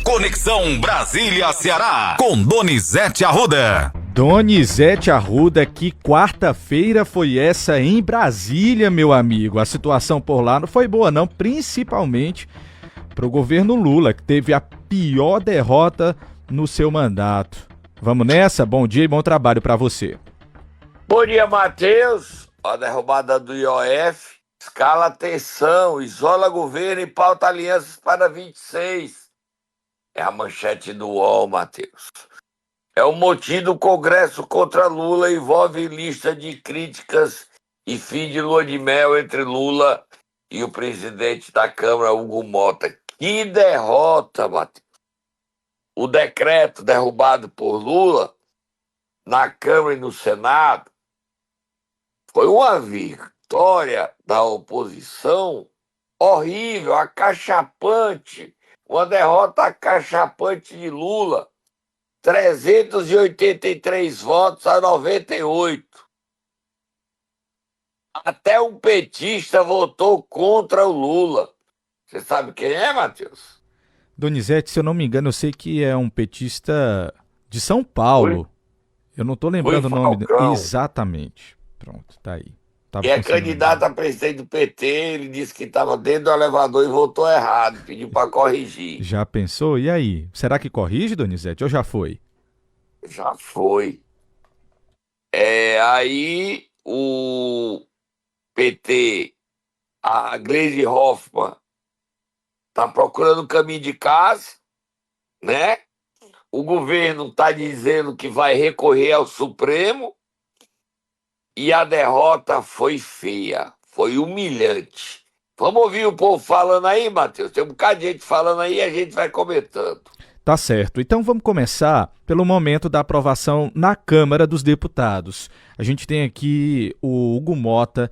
Conexão Brasília-Ceará, com Donizete Arruda. Donizete Arruda, que quarta-feira foi essa em Brasília, meu amigo? A situação por lá não foi boa não, principalmente para o governo Lula, que teve a pior derrota no seu mandato. Vamos nessa? Bom dia e bom trabalho para você. Bom dia, Matheus. A derrubada do IOF escala tensão, isola governo e pauta alianças para 26. É a manchete do UOL, Matheus. É o motim do Congresso contra Lula, envolve lista de críticas e fim de lua de mel entre Lula e o presidente da Câmara, Hugo Mota. Que derrota, Matheus! O decreto derrubado por Lula na Câmara e no Senado foi uma vitória da oposição horrível, acachapante, uma derrota acachapante de Lula. 383 votos a 98. Até um petista votou contra o Lula. Você sabe quem é, Matheus? Donizete, se eu não me engano, eu sei que é um petista de São Paulo. Eu não estou lembrando o nome dele. Exatamente. Pronto, tá aí. E é candidato a presidente do PT, ele disse que estava dentro do elevador e votou errado, pediu para corrigir. Já pensou? E aí? Será que corrige, Donizete, ou já foi? Já foi. Aí o PT, a Gleisi Hoffmann, está procurando o caminho de casa, né? O governo está dizendo que vai recorrer ao Supremo e a derrota foi feia, foi humilhante. Vamos ouvir o povo falando aí, Matheus? Tem um bocado de gente falando aí e a gente vai comentando. Tá certo. Então vamos começar pelo momento da aprovação na Câmara dos Deputados. A gente tem aqui o Hugo Mota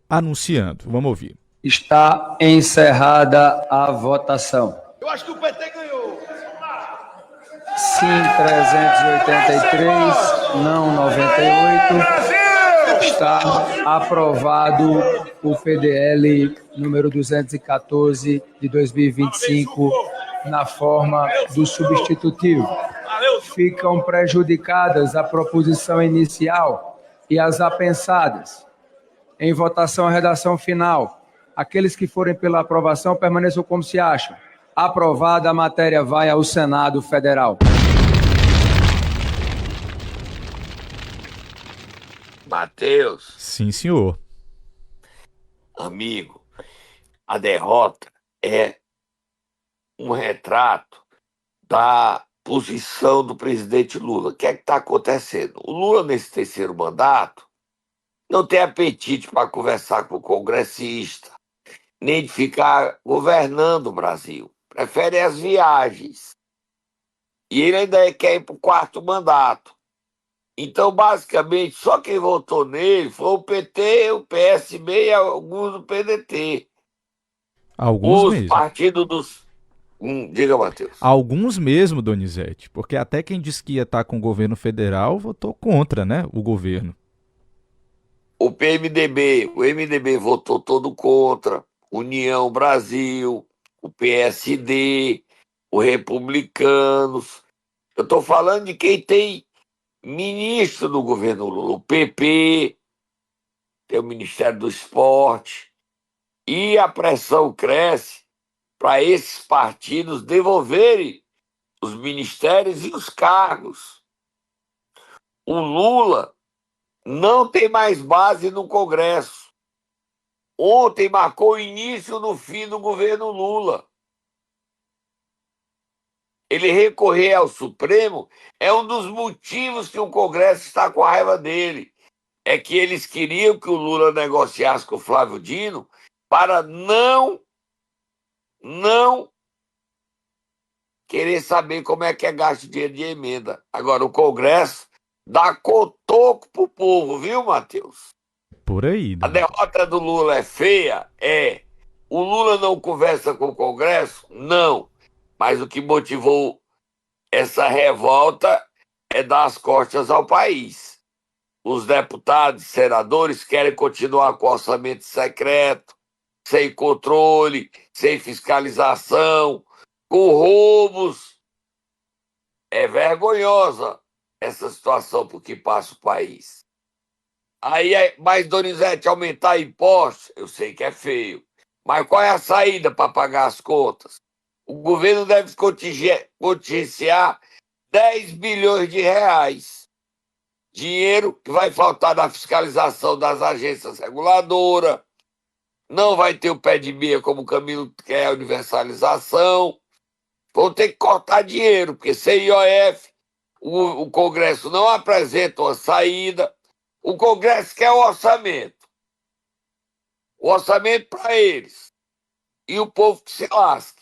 anunciando. Vamos ouvir. Está encerrada a votação. Eu acho que o PT ganhou. Sim, 383, não 98. Está aprovado o PDL número 214 de 2025 na forma do substitutivo. Ficam prejudicadas a proposição inicial e as apensadas. Em votação, a redação final. Aqueles que forem pela aprovação permaneçam como se acham. Aprovada, a matéria vai ao Senado Federal. Matheus. Sim, senhor. Amigo, a derrota é um retrato da posição do presidente Lula. O que é que está acontecendo? O Lula, nesse terceiro mandato, não tem apetite para conversar com o congressista, nem de ficar governando o Brasil. Prefere as viagens. E ele ainda quer ir para o quarto mandato. Então, basicamente, só quem votou nele foi o PT, o PSB e alguns do PDT. Alguns mesmo. Os partidos dos... diga, Matheus. Alguns mesmo, Donizete, porque até quem disse que ia estar com o governo federal votou contra, né, o governo. O MDB votou todo contra, União Brasil, o PSD, os Republicanos. Eu estou falando de quem tem ministro do governo Lula, o PP, tem o Ministério do Esporte, e a pressão cresce para esses partidos devolverem os ministérios e os cargos. O Lula não tem mais base no Congresso. Ontem marcou o início do fim do governo Lula. Ele recorrer ao Supremo é um dos motivos que o Congresso está com raiva dele. É que eles queriam que o Lula negociasse com o Flávio Dino para não querer saber como é que é gasto o dinheiro de emenda. Agora, o Congresso dá cotoco pro povo, viu, Matheus? Por aí. A derrota do Lula é feia? É. O Lula não conversa com o Congresso? Não. Mas o que motivou essa revolta é dar as costas ao país. Os deputados e senadores querem continuar com orçamento secreto, sem controle, sem fiscalização, com roubos É vergonhosa essa situação por que passa o país. Mas, Donizete, aumentar impostos, eu sei que é feio. Mas qual é a saída para pagar as contas? O governo deve contingenciar 10 bilhões de reais. Dinheiro que vai faltar na fiscalização das agências reguladoras. Não vai ter o pé de meia como o Camilo quer a universalização. Vão ter que cortar dinheiro, porque sem IOF o Congresso não apresenta uma saída. O Congresso quer o orçamento. O orçamento para eles. E o povo que se lasque.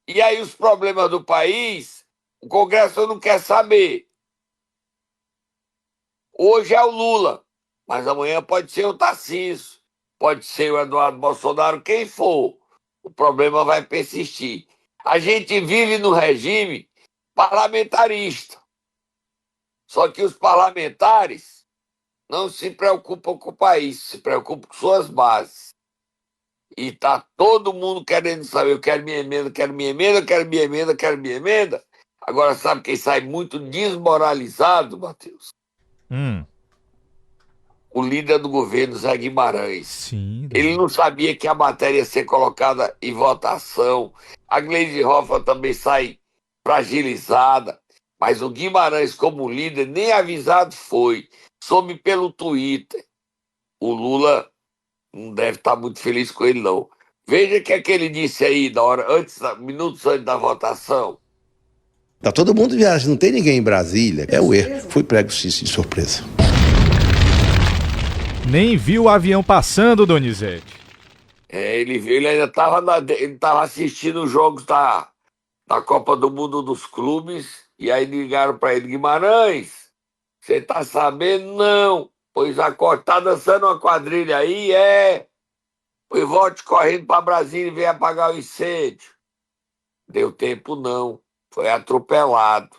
E aí os problemas do país, o Congresso não quer saber. Hoje é o Lula, mas amanhã pode ser o Tarcísio, pode ser o Eduardo Bolsonaro, quem for. O problema vai persistir. A gente vive no regime parlamentarista. Só que os parlamentares não se preocupam com o país, se preocupam com suas bases. E tá todo mundo querendo saber, eu quero minha emenda, quero minha emenda, quero minha emenda, quero minha emenda. Agora, sabe quem sai muito desmoralizado, Matheus? O líder do governo, Zé Guimarães. Sim. Ele não sabia que a matéria ia ser colocada em votação. A Gleisi Hoffmann também sai fragilizada. Mas o Guimarães, como líder, nem avisado foi. Soube pelo Twitter. O Lula não deve estar muito feliz com ele, não. Veja o que é que ele disse aí, minutos antes da votação. Tá todo mundo viajando, não tem ninguém em Brasília. É o erro. Fui prego de surpresa. Nem viu o avião passando, Donizete. Ele ainda estava assistindo os jogos da Copa do Mundo dos Clubes, e aí ligaram para ele: Guimarães, você tá sabendo? Não. Pois tá dançando uma quadrilha aí, Pois volte correndo para Brasília e venha apagar o incêndio. Deu tempo não, foi atropelado.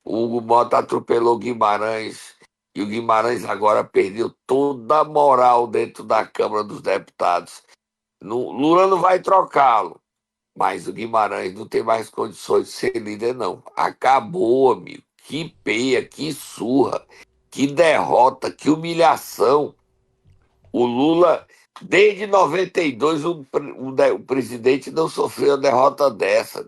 O Hugo Mota atropelou o Guimarães, e o Guimarães agora perdeu toda a moral dentro da Câmara dos Deputados. Lula não vai trocá-lo, mas o Guimarães não tem mais condições de ser líder, não. Acabou, amigo. Que peia, que surra, que derrota, que humilhação. O Lula, desde 92, o presidente não sofreu a derrota dessa,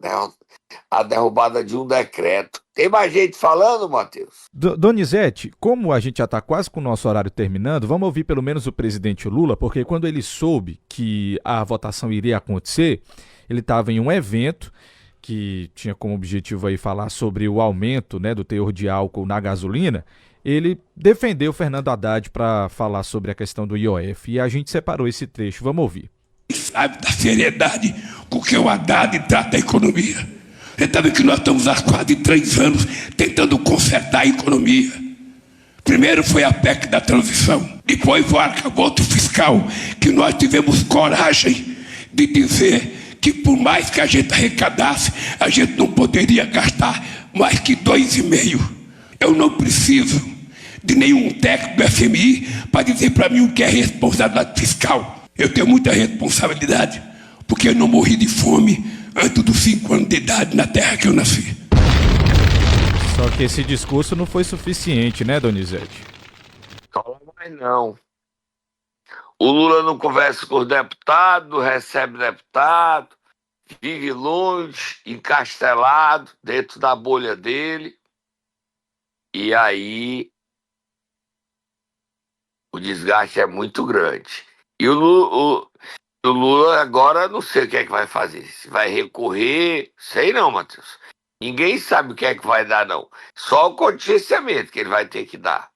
a derrubada de um decreto. Tem mais gente falando, Matheus? Donizete, como a gente já está quase com o nosso horário terminando, vamos ouvir pelo menos o presidente Lula, porque quando ele soube que a votação iria acontecer, ele estava em um evento que tinha como objetivo aí falar sobre o aumento, né, do teor de álcool na gasolina. Ele defendeu Fernando Haddad para falar sobre a questão do IOF, e a gente separou esse trecho. Vamos ouvir. Sabe da seriedade com que o Haddad trata a economia. Você sabe que nós estamos há quase 3 anos tentando consertar a economia. Primeiro foi a PEC da transição, depois foi o arcabouço fiscal, que nós tivemos coragem de dizer que por mais que a gente arrecadasse, a gente não poderia gastar mais que 2,5. Eu não preciso de nenhum técnico do FMI para dizer para mim o que é responsabilidade fiscal. Eu tenho muita responsabilidade, porque eu não morri de fome antes dos 5 anos de idade na terra que eu nasci. Só que esse discurso não foi suficiente, né, Donizete? Mas não. O Lula não conversa com os deputados, não recebe deputado, vive longe, encastelado, dentro da bolha dele. E aí o desgaste é muito grande. E o Lula agora não sei o que é que vai fazer. Se vai recorrer, sei não, Matheus. Ninguém sabe o que é que vai dar, não. Só o contingenciamento que ele vai ter que dar.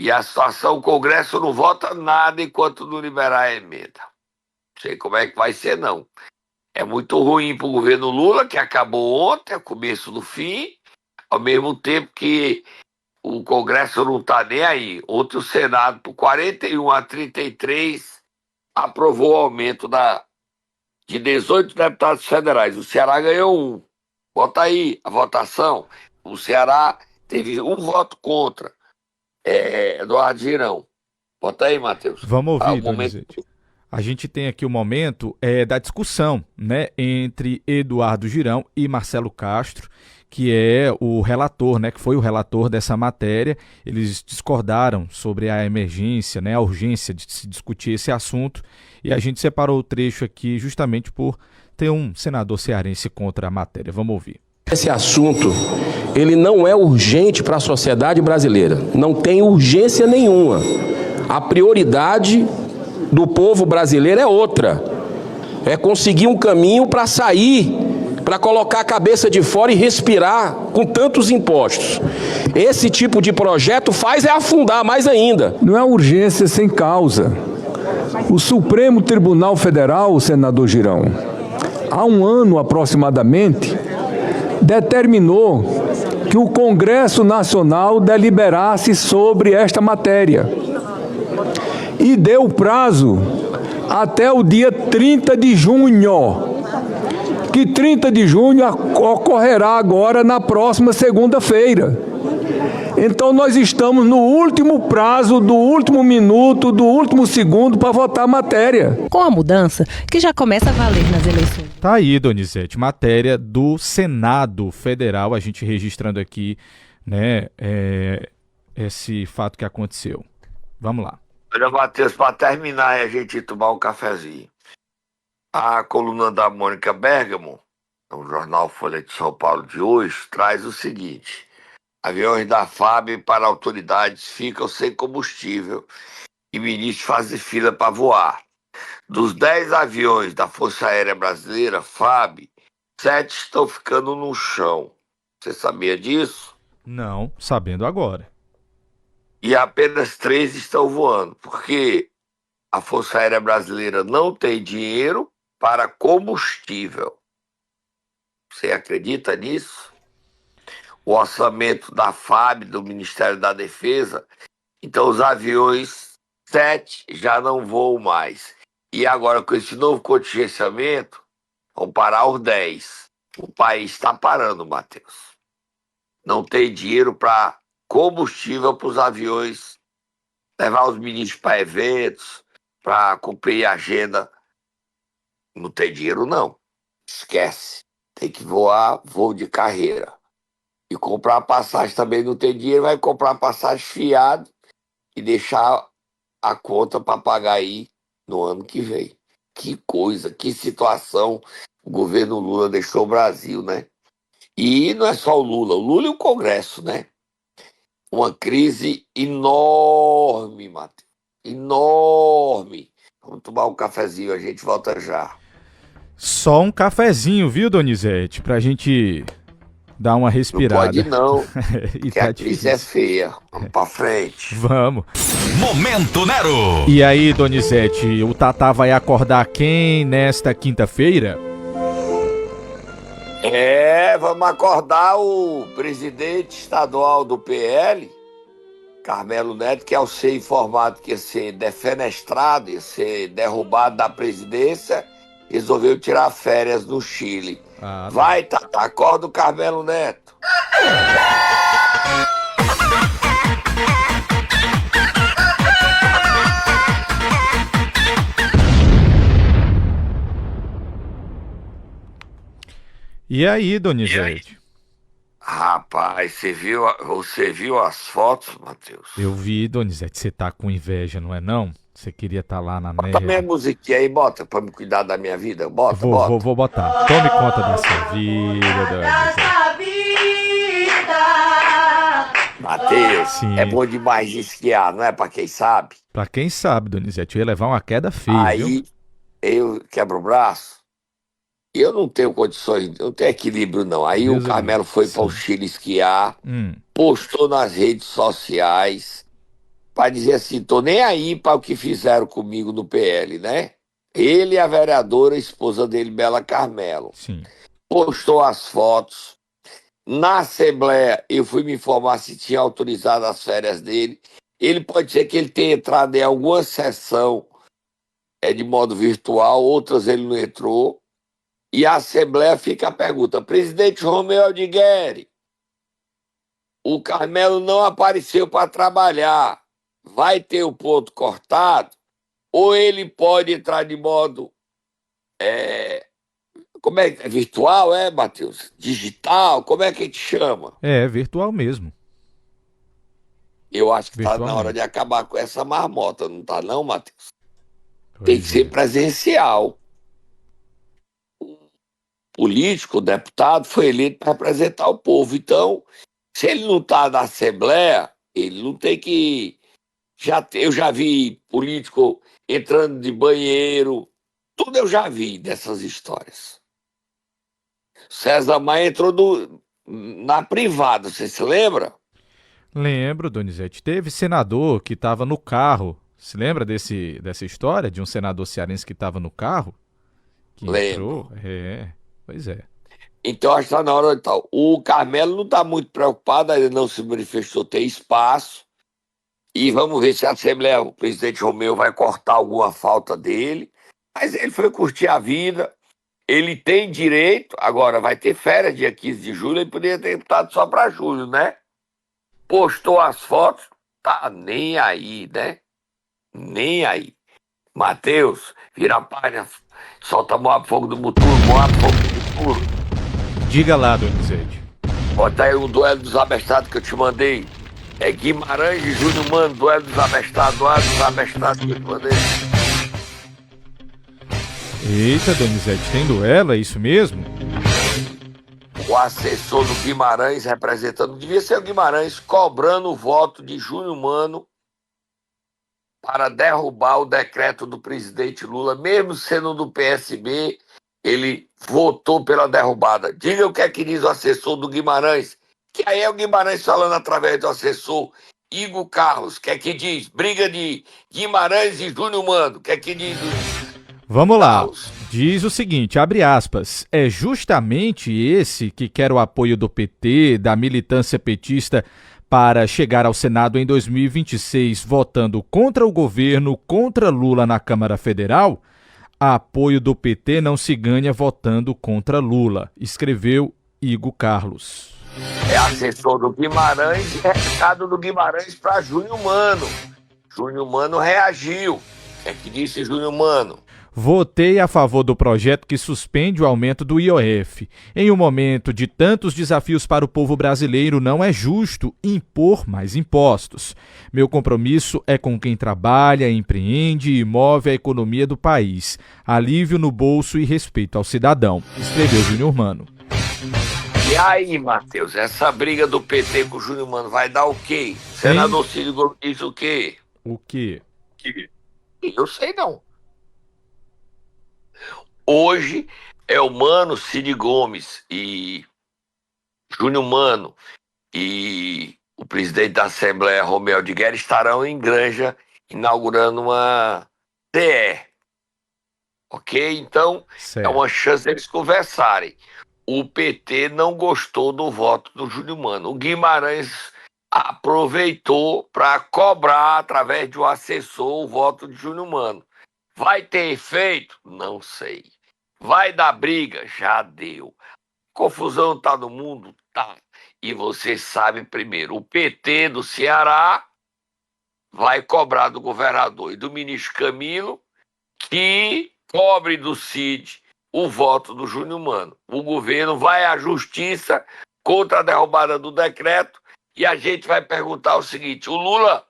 E a situação, o Congresso não vota nada enquanto não liberar a emenda. Não sei como é que vai ser, não. É muito ruim para o governo Lula, que acabou ontem, é o começo do fim, ao mesmo tempo que o Congresso não está nem aí. Ontem o Senado, por 41-33, aprovou o aumento de 18 deputados federais. O Ceará ganhou 1. Bota aí a votação. O Ceará teve 1 voto contra. Eduardo Girão. Bota aí, Matheus. Vamos ouvir, Donizete. A gente tem aqui o momento da discussão, né, entre Eduardo Girão e Marcelo Castro, que é o relator, né, que foi o relator dessa matéria. Eles discordaram sobre a emergência, né, a urgência de se discutir esse assunto, e a gente separou o trecho aqui justamente por ter um senador cearense contra a matéria. Vamos ouvir. Esse assunto, ele não é urgente para a sociedade brasileira, não tem urgência nenhuma. A prioridade do povo brasileiro é outra, é conseguir um caminho para sair, para colocar a cabeça de fora e respirar com tantos impostos. Esse tipo de projeto faz afundar mais ainda. Não é urgência sem causa. O Supremo Tribunal Federal, senador Girão, há um ano aproximadamente, determinou que o Congresso Nacional deliberasse sobre esta matéria e deu prazo até o dia 30 de junho, que 30 de junho ocorrerá agora na próxima segunda-feira. Então nós estamos no último prazo, do último minuto, do último segundo para votar a matéria. Com a mudança que já começa a valer nas eleições. Tá aí, Donizete, matéria do Senado Federal, a gente registrando aqui, né, esse fato que aconteceu. Vamos lá. Olha, Matheus, para terminar e a gente tomar um cafezinho. A coluna da Mônica Bergamo, no jornal Folha de São Paulo de hoje, traz o seguinte: aviões da FAB para autoridades ficam sem combustível e ministros fazem fila para voar. Dos 10 aviões da Força Aérea Brasileira, FAB, 7 estão ficando no chão. Você sabia disso? Não, sabendo agora. E apenas 3 estão voando, porque a Força Aérea Brasileira não tem dinheiro para combustível. Você acredita nisso? O orçamento da FAB, do Ministério da Defesa, então os aviões 7 já não voam mais. E agora, com esse novo contingenciamento, vão parar os 10. O país está parando, Matheus. Não tem dinheiro para combustível para os aviões, levar os ministros para eventos, para cumprir a agenda. Não tem dinheiro, não. Esquece. Tem que voar voo de carreira. E comprar passagem também não tem dinheiro, vai comprar passagem fiado e deixar a conta para pagar aí no ano que vem. Que coisa, que situação o governo Lula deixou o Brasil, né? E não é só o Lula e o Congresso, né? Uma crise enorme, Matheus. Enorme. Vamos tomar um cafezinho, a gente volta já. Só um cafezinho, viu, Donizete? Pra gente dar uma respirada. Não pode não, E que tá a crise é feia. Vamos pra frente. Vamos. Momento Nero. E aí, Donizete, o Tatá vai acordar quem nesta quinta-feira? Vamos acordar o presidente estadual do PL, Carmelo Neto, que ao ser informado que ia ser defenestrado, ia ser derrubado da presidência, resolveu tirar férias no Chile. Vai, Tatá, acorda o Carmelo Neto. E aí, Donizete? Rapaz, você viu as fotos, Matheus? Eu vi, Donizete, você tá com inveja, não é não? Você queria estar lá na Bota neve. minha musiquinha aí, bota, pra me cuidar da minha vida. Bota, Vou botar. Tome conta da sua vida, Donizete. Matheus, Sim. é bom demais de esquiar, não é pra quem sabe? Pra quem sabe, Donizete, eu ia levar uma queda feia, Aí viu? eu quebro o braço. E eu não tenho condições, não tenho equilíbrio, não. Aí Deus o Carmelo foi para o Chile esquiar, postou nas redes sociais para dizer assim: tô nem aí para o que fizeram comigo no PL, né? Ele e a vereadora, a esposa dele, Bela Carmelo. Sim. Postou as fotos. Na Assembleia, eu fui me informar se tinha autorizado as férias dele. Ele pode ser que ele tenha entrado em alguma sessão de modo virtual, outras ele não entrou. E a Assembleia fica a pergunta: presidente Romeu Aldigueri, o Carmelo não apareceu para trabalhar, vai ter o ponto cortado? ou ele pode entrar de modo como é virtual, Matheus? Digital, como é que a gente chama? É, virtual mesmo. Eu acho que está Virtual na hora mesmo. de acabar com essa marmota, não está não, Matheus? Pois Tem que ser é. presencial. O político, o deputado, foi eleito para representar o povo. Então, se ele não está na Assembleia, ele não tem que... Eu já vi político entrando de banheiro, tudo eu já vi dessas histórias. César Maia entrou na privada, você se lembra? Lembro, Donizete. Teve senador que estava no carro. Se lembra dessa história de um senador cearense que estava no carro? Que entrou? Lembro. Pois é. Então, acho que está na hora de tal. O Carmelo não está muito preocupado, ainda não se manifestou, tem espaço. E vamos ver se a Assembleia, o presidente Romeu, vai cortar alguma falta dele. Mas ele foi curtir a vida. Ele tem direito, agora vai ter férias dia 15 de julho, ele poderia ter deputado só para julho, né? Postou as fotos, tá nem aí, né? Nem aí. Matheus, vira a página, solta Moab Fogo do Muturo, Moab Fogo do Muturo. Diga lá, Donizete. Bota aí o duelo dos abestados que eu te mandei. É Guimarães e Júnior Mano, duelo dos abestados que eu te mandei. Eita, Donizete, tem duelo, é isso mesmo? O assessor do Guimarães representando, devia ser o Guimarães, cobrando o voto de Júnior Mano para derrubar o decreto do presidente Lula, mesmo sendo do PSB, ele votou pela derrubada. Diga o que é que diz o assessor do Guimarães, que aí é o Guimarães falando através do assessor Igor Carlos, o que é que diz? Briga de Guimarães e Júnior Mano, o que é que diz? Vamos lá. Diz o seguinte, abre aspas, é justamente esse que quer o apoio do PT, da militância petista, para chegar ao Senado em 2026 votando contra o governo, contra Lula na Câmara Federal? Apoio do PT não se ganha votando contra Lula, escreveu Igor Carlos. É assessor do Guimarães e recado do Guimarães para Júnior Mano. Júnior Mano reagiu. O que é que disse Júnior Mano? Votei a favor do projeto que suspende o aumento do IOF. Em um momento de tantos desafios para o povo brasileiro, não é justo impor mais impostos. Meu compromisso é com quem trabalha, empreende e move a economia do país. Alívio no bolso e respeito ao cidadão, escreveu Júnior Mano. E aí, Matheus, essa briga do PT com o Júnior Mano vai dar o quê? Senador Ciro Gomes diz o quê? O quê? Eu sei não. Hoje é o Mano, Ciro Gomes e Júnior Mano e o presidente da Assembleia, Romeu de Guerra, estarão em Granja inaugurando uma TE. Ok? Então, certo. É uma chance deles conversarem. O PT não gostou do voto do Júnior Mano. O Guimarães aproveitou para cobrar, através de um assessor, o voto de Júnior Mano. Vai ter efeito? Não sei. Vai dar briga? Já deu. Confusão tá no mundo? Tá. E você sabe primeiro, o PT do Ceará vai cobrar do governador e do ministro Camilo que cobre do Cid o voto do Júnior Mano. O governo vai à justiça contra a derrubada do decreto e a gente vai perguntar o seguinte, o Lula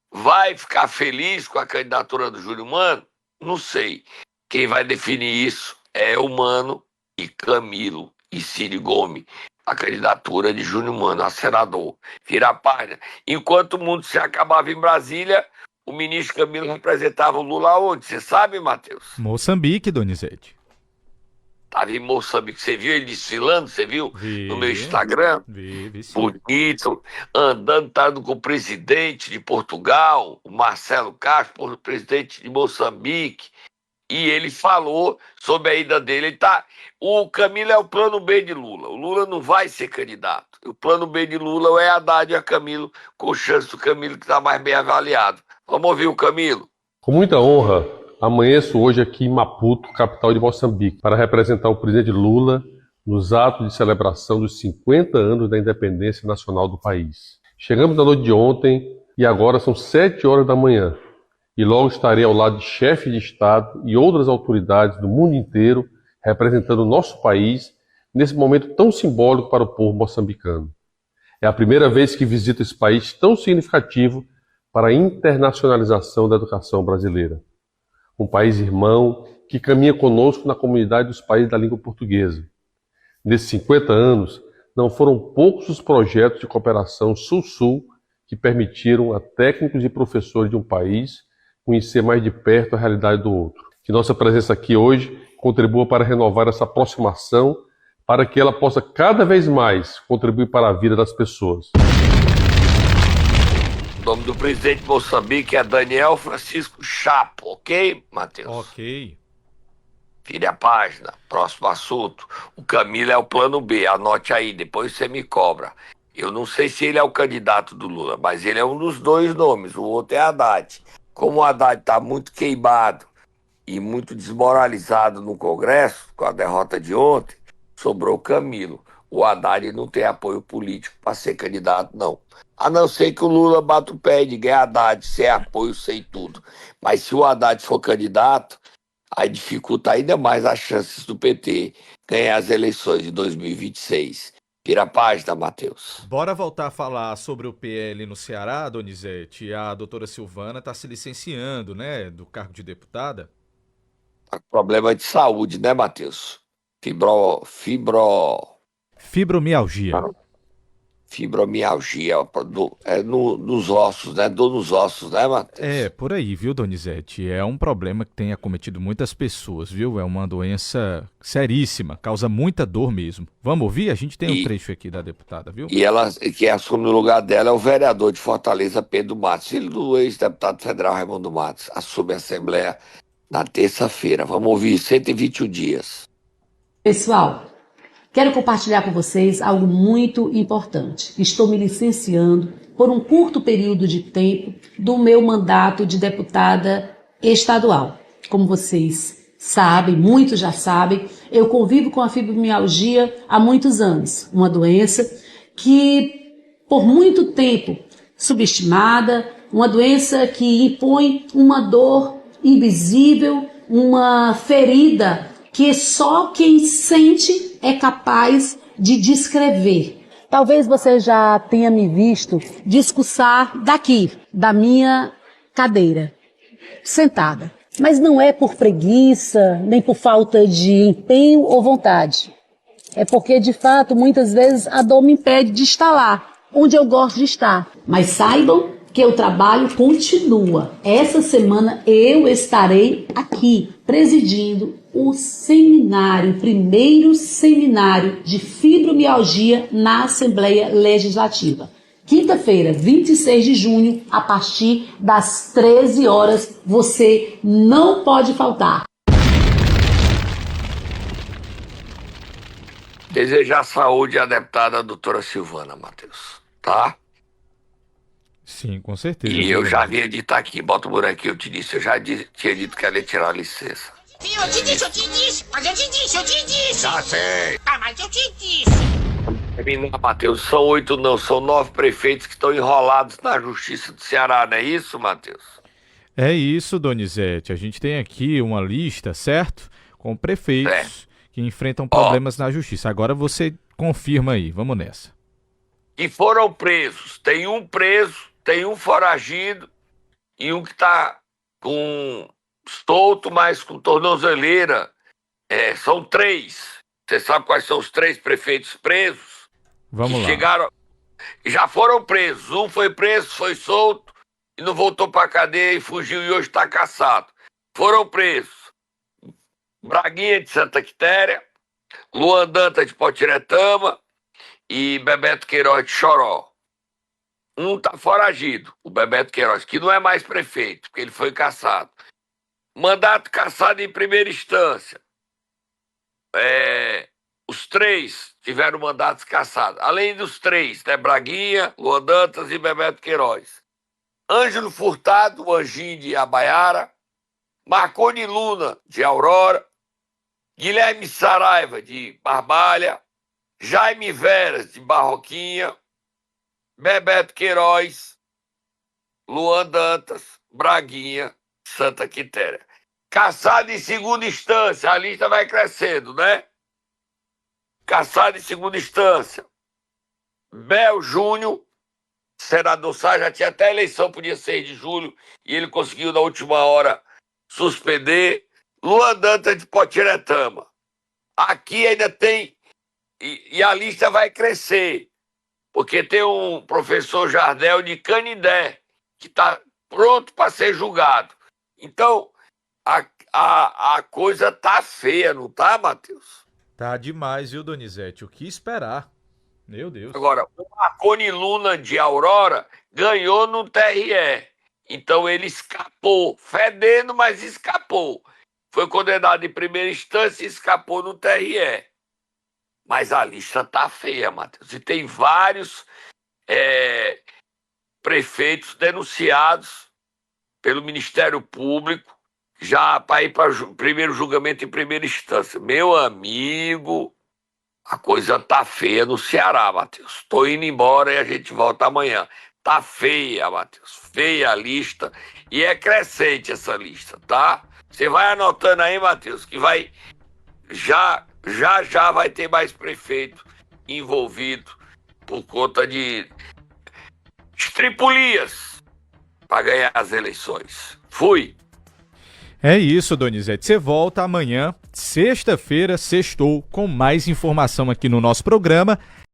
vai ficar feliz com a candidatura do Júnior Mano? Não sei. Quem vai definir isso é o Mano e Camilo e Ciro Gomes. A candidatura de Júnior Mano a senador. Vira a página. Enquanto o mundo se acabava em Brasília, o ministro Camilo representava o Lula onde? Você sabe, Matheus? Moçambique, Donizete. Estava em Moçambique. Você viu ele desfilando? Você viu Vi. no meu Instagram? Vi sim. Bonito. Andando com o presidente de Portugal, o Marcelo Castro, o presidente de Moçambique. E ele falou sobre a ida dele. O Camilo é o plano B de Lula. O Lula não vai ser candidato. O plano B de Lula é Haddad e a Camilo, com chance do Camilo que está mais bem avaliado. Vamos ouvir o Camilo. Com muita honra, amanheço hoje aqui em Maputo, capital de Moçambique, para representar o presidente Lula nos atos de celebração dos 50 anos da independência nacional do país. Chegamos na noite de ontem e agora são 7 horas da manhã. e logo estarei ao lado de chefes de Estado e outras autoridades do mundo inteiro representando o nosso país nesse momento tão simbólico para o povo moçambicano. É a primeira vez que visito esse país tão significativo para a internacionalização da educação brasileira. Um país irmão que caminha conosco na comunidade dos países da língua portuguesa. Nesses 50 anos, não foram poucos os projetos de cooperação Sul-Sul que permitiram a técnicos e professores de um país conhecer mais de perto a realidade do outro. Que nossa presença aqui hoje contribua para renovar essa aproximação, para que ela possa cada vez mais contribuir para a vida das pessoas. O nome do presidente de Moçambique é Daniel Francisco Chapo, ok, Matheus? Ok. Vire a página, próximo assunto. O Camilo é o plano B, anote aí, depois você me cobra. Eu não sei se ele é o candidato do Lula, mas ele é um dos dois nomes, o outro é Haddad. Como o Haddad está muito queimado e muito desmoralizado no Congresso, com a derrota de ontem, sobrou o Camilo. O Haddad não tem apoio político para ser candidato, não. A não ser que o Lula bata o pé e diga, é Haddad, sem apoio, sem tudo. Mas se o Haddad for candidato, aí dificulta ainda mais as chances do PT ganhar as eleições de 2026. Vira a página, Matheus. Bora voltar a falar sobre o PL no Ceará, Donizete. A doutora Silvana está se licenciando, né, do cargo de deputada. Tá com problema de saúde, né, Matheus? Fibromialgia. Fibromialgia nos ossos, né? Dor nos ossos, né, Matheus? É, por aí, viu, Donizete? É um problema que tem acometido muitas pessoas, viu? É uma doença seríssima, causa muita dor mesmo. Vamos ouvir? A gente tem um trecho aqui da deputada, viu? E ela, quem assume no lugar dela é o vereador de Fortaleza, Pedro Matos, filho do ex-deputado federal Raimundo Matos. Assume a Assembleia na terça-feira. Vamos ouvir, 121 dias. Pessoal, quero compartilhar com vocês algo muito importante. Estou me licenciando por um curto período de tempo do meu mandato de deputada estadual. Como vocês sabem, muitos já sabem, eu convivo com a fibromialgia há muitos anos. Uma doença que, por muito tempo, subestimada, uma doença que impõe uma dor invisível, uma ferida que só quem sente é capaz de descrever. Talvez você já tenha me visto discursar daqui, da minha cadeira, sentada. Mas não é por preguiça, nem por falta de empenho ou vontade. É porque, de fato, muitas vezes a dor me impede de estar lá, onde eu gosto de estar. Mas saibam que o trabalho continua. Essa semana eu estarei aqui, presidindo o seminário, o primeiro seminário de fibromialgia na Assembleia Legislativa. Quinta-feira, 26 de junho, a partir das 13 horas, você não pode faltar. Desejar saúde à deputada doutora Silvana, Matheus, tá? Sim, com certeza. E eu já havia dito aqui, bota o bonequinho, eu te disse, eu já tinha dito que ela ia tirar a licença. Eu te disse, mas eu te disse. Já sei. Ah, mas eu te disse. Terminar, Matheus, são 8 não, são 9 prefeitos que estão enrolados na Justiça do Ceará, não é isso, Matheus? É isso, Donizete. A gente tem aqui uma lista, certo? Com prefeitos que enfrentam problemas na Justiça. Agora você confirma aí, vamos nessa. E foram presos, tem um preso, tem um foragido e um que tá com solto, mas com tornozeleira. São 3. Você sabe quais são os 3 prefeitos presos? Vamos lá. Chegaram, já foram presos. Um foi preso, foi solto e não voltou pra cadeia e fugiu e hoje tá caçado. Foram presos Braguinha de Santa Quitéria, Luan Dantas de Potiretama e Bebeto Queiroz de Choró. Um tá foragido, o Bebeto Queiroz, que não é mais prefeito, porque ele foi cassado. Mandato cassado em primeira instância. Os 3 tiveram mandatos cassados. Além dos 3, né? Braguinha, Luan Dantas e Bebeto Queiroz. Ângelo Furtado, o Anjinho de Abaiara. Marconi Luna, de Aurora. Guilherme Saraiva, de Barbalha. Jaime Veras, de Barroquinha. Bebeto Queiroz. Luan Dantas, Braguinha Santa Quitéria. Cassado em segunda instância, a lista vai crescendo, né? Cassado em segunda instância. Bel Júnior, senador Sá, já tinha até eleição pro dia 6 de julho, e ele conseguiu na última hora suspender. Luan Dantas de Potiretama. Aqui ainda tem, e a lista vai crescer, porque tem um professor Jardel de Canindé, que está pronto para ser julgado. Então, a coisa tá feia, não tá, Matheus? Tá demais, viu, Donizete? O que esperar? Meu Deus. Agora, o Marconi Luna de Aurora ganhou no TRE. Então ele escapou, fedendo, mas escapou. Foi condenado em primeira instância e escapou no TRE. Mas a lista tá feia, Matheus. E tem vários prefeitos denunciados pelo Ministério Público já para ir para primeiro julgamento em primeira instância. Meu amigo, a coisa tá feia no Ceará, Matheus. Tô indo embora e a gente volta amanhã. Tá feia, Matheus. Feia a lista. E é crescente essa lista, tá? Você vai anotando aí, Matheus, que vai... Já vai ter mais prefeito envolvido por conta de estripulias para ganhar as eleições. Fui. É isso, Donizete. Você volta amanhã, sexta-feira, sextou, com mais informação aqui no nosso programa.